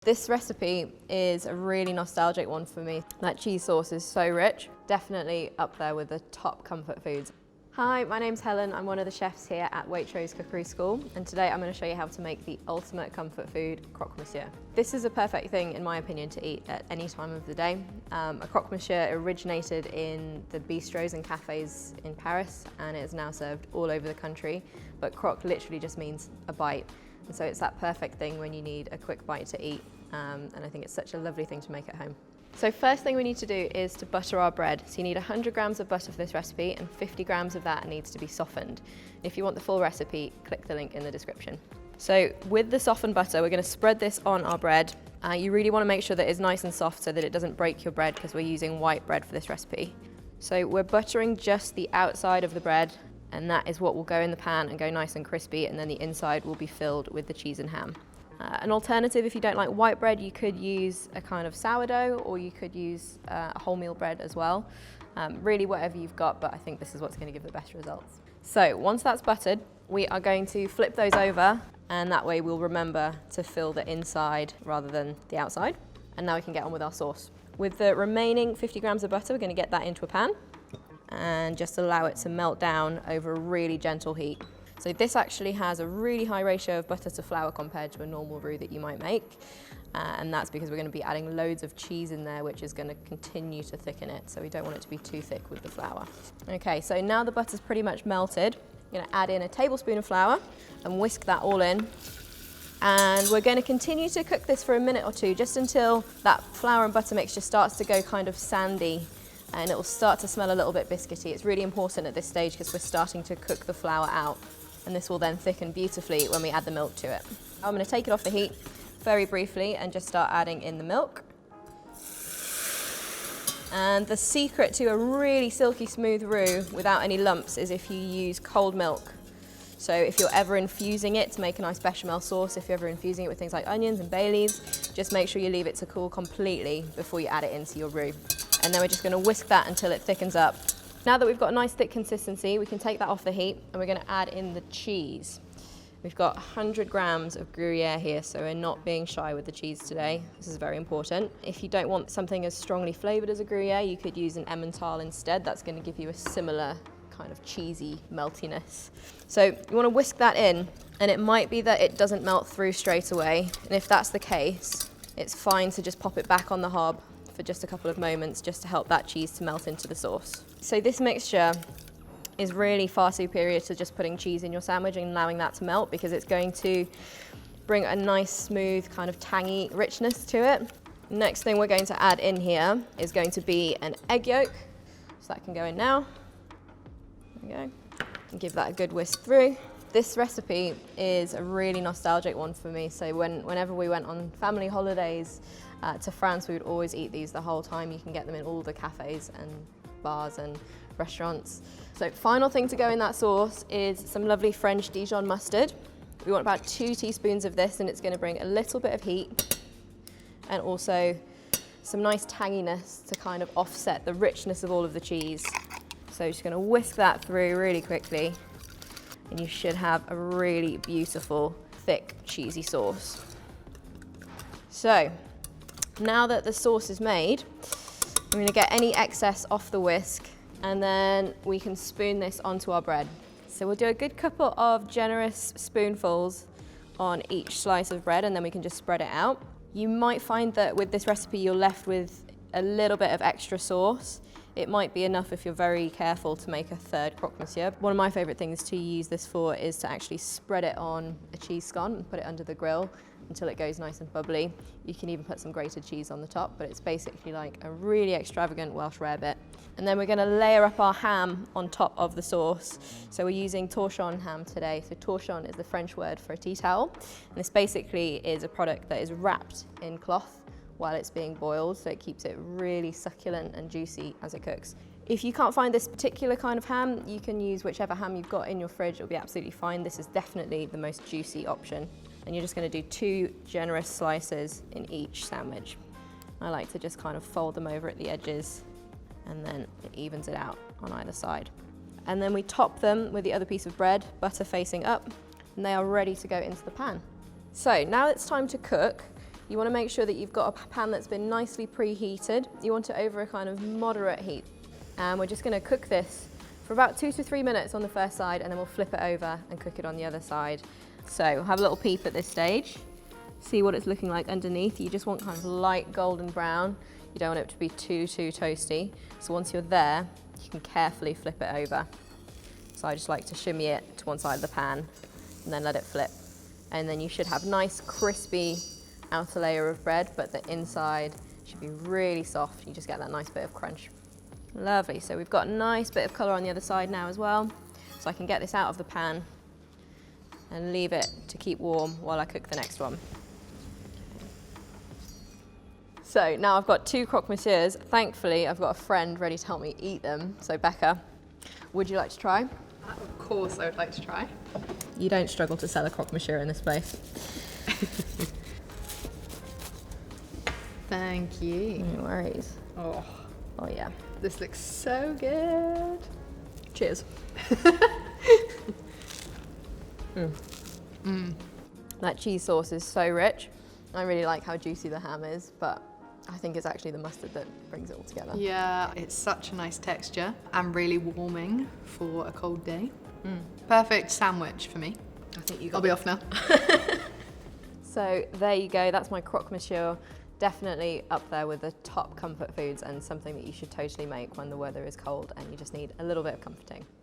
This recipe is a really nostalgic one for me. That cheese sauce is so rich, definitely up there with the top comfort foods. Hi, my name's Helen. I'm one of the chefs here at Waitrose Cookery School, and today I'm going to show you how to make the ultimate comfort food, Croque Monsieur. This is a perfect thing, in my opinion, to eat at any time of the day. A Croque Monsieur originated in the bistros and cafes in Paris, and it is now served all over the country, but croque literally just means a bite. And so it's that perfect thing when you need a quick bite to eat, and I think it's such a lovely thing to make at home. So first thing we need to do is to butter our bread. So you need 100 grams of butter for this recipe, and 50 grams of that needs to be softened. If you want the full recipe, click the link in the description. So with the softened butter, we're going to spread this on our bread. You really want to make sure that it's nice and soft so that it doesn't break your bread, because we're using white bread for this recipe. So we're buttering just the outside of the bread, and that is what will go in the pan and go nice and crispy, and then the inside will be filled with the cheese and ham. An alternative, if you don't like white bread, you could use a kind of sourdough, or you could use a wholemeal bread as well. Really whatever you've got, but I think this is what's going to give the best results. So once that's buttered, we are going to flip those over, and that way we'll remember to fill the inside rather than the outside. And now we can get on with our sauce. With the remaining 50 grams of butter, we're going to get that into a pan and just allow it to melt down over a really gentle heat. So this actually has a really high ratio of butter to flour compared to a normal roux that you might make. And that's because we're going to be adding loads of cheese in there, which is going to continue to thicken it. So we don't want it to be too thick with the flour. Okay, so now the butter's pretty much melted. You're going to add in a tablespoon of flour and whisk that all in. And we're going to continue to cook this for a minute or two, just until that flour and butter mixture starts to go kind of sandy, and it will start to smell a little bit biscuity. It's really important at this stage because we're starting to cook the flour out, and this will then thicken beautifully when we add the milk to it. I'm going to take it off the heat very briefly and just start adding in the milk. And the secret to a really silky smooth roux without any lumps is if you use cold milk. So if you're ever infusing it to make a nice bechamel sauce, if you're ever infusing it with things like onions and bay leaves, just make sure you leave it to cool completely before you add it into your roux. And then we're just going to whisk that until it thickens up. Now that we've got a nice thick consistency, we can take that off the heat, and we're going to add in the cheese. We've got 100 grams of Gruyère here, so we're not being shy with the cheese today. This is very important. If you don't want something as strongly flavoured as a Gruyère, you could use an Emmental instead. That's going to give you a similar kind of cheesy meltiness. So you want to whisk that in, and it might be that it doesn't melt through straight away. And if that's the case, it's fine to just pop it back on the hob for just a couple of moments, just to help that cheese to melt into the sauce. So this mixture is really far superior to just putting cheese in your sandwich and allowing that to melt, because it's going to bring a nice, smooth, kind of tangy richness to it. Next thing we're going to add in here is going to be an egg yolk. So that can go in now. There we go. And give that a good whisk through. This recipe is a really nostalgic one for me. So whenever we went on family holidays to France, we would always eat these the whole time. You can get them in all the cafes and bars and restaurants. So final thing to go in that sauce is some lovely French Dijon mustard. We want about 2 teaspoons of this, and it's going to bring a little bit of heat and also some nice tanginess to kind of offset the richness of all of the cheese. So just going to whisk that through really quickly, and you should have a really beautiful, thick, cheesy sauce. So now that the sauce is made, I'm going to get any excess off the whisk, and then we can spoon this onto our bread. So we'll do a good couple of generous spoonfuls on each slice of bread, and then we can just spread it out. You might find that with this recipe you're left with a little bit of extra sauce. It might be enough if you're very careful to make a third Croque Monsieur. One of my favourite things to use this for is to actually spread it on a cheese scone and put it under the grill until it goes nice and bubbly. You can even put some grated cheese on the top, but it's basically like a really extravagant Welsh rarebit. And then we're going to layer up our ham on top of the sauce. So we're using torchon ham today. So torchon is the French word for a tea towel. And this basically is a product that is wrapped in cloth while it's being boiled, so it keeps it really succulent and juicy as it cooks. If you can't find this particular kind of ham, you can use whichever ham you've got in your fridge. It'll be absolutely fine. This is definitely the most juicy option. And you're just going to do 2 generous slices in each sandwich. I like to just kind of fold them over at the edges, and then it evens it out on either side. And then we top them with the other piece of bread, butter facing up, and they are ready to go into the pan. So now it's time to cook. You want to make sure that you've got a pan that's been nicely preheated. You want it over a kind of moderate heat. And we're just going to cook this for about 2 to 3 minutes on the first side, and then we'll flip it over and cook it on the other side. So have a little peep at this stage. See what it's looking like underneath. You just want kind of light golden brown. You don't want it to be too toasty. So once you're there, you can carefully flip it over. So I just like to shimmy it to one side of the pan and then let it flip. And then you should have nice crispy outer layer of bread, but the inside should be really soft. You just get that nice bit of crunch. Lovely, so we've got a nice bit of colour on the other side now as well. So I can get this out of the pan and leave it to keep warm while I cook the next one. So now I've got 2 Croque Monsieurs. Thankfully, I've got a friend ready to help me eat them. So Becca, would you like to try? Of course I would like to try. You don't struggle to sell a Croque Monsieur in this place. Thank you. No worries. Oh yeah. This looks so good. Cheers. That cheese sauce is so rich. I really like how juicy the ham is, but I think it's actually the mustard that brings it all together. Yeah, it's such a nice texture and really warming for a cold day. Perfect sandwich for me. I think you got I'll be off now. So there you go, that's my Croque Monsieur. Definitely up there with the top comfort foods and something that you should totally make when the weather is cold and you just need a little bit of comforting.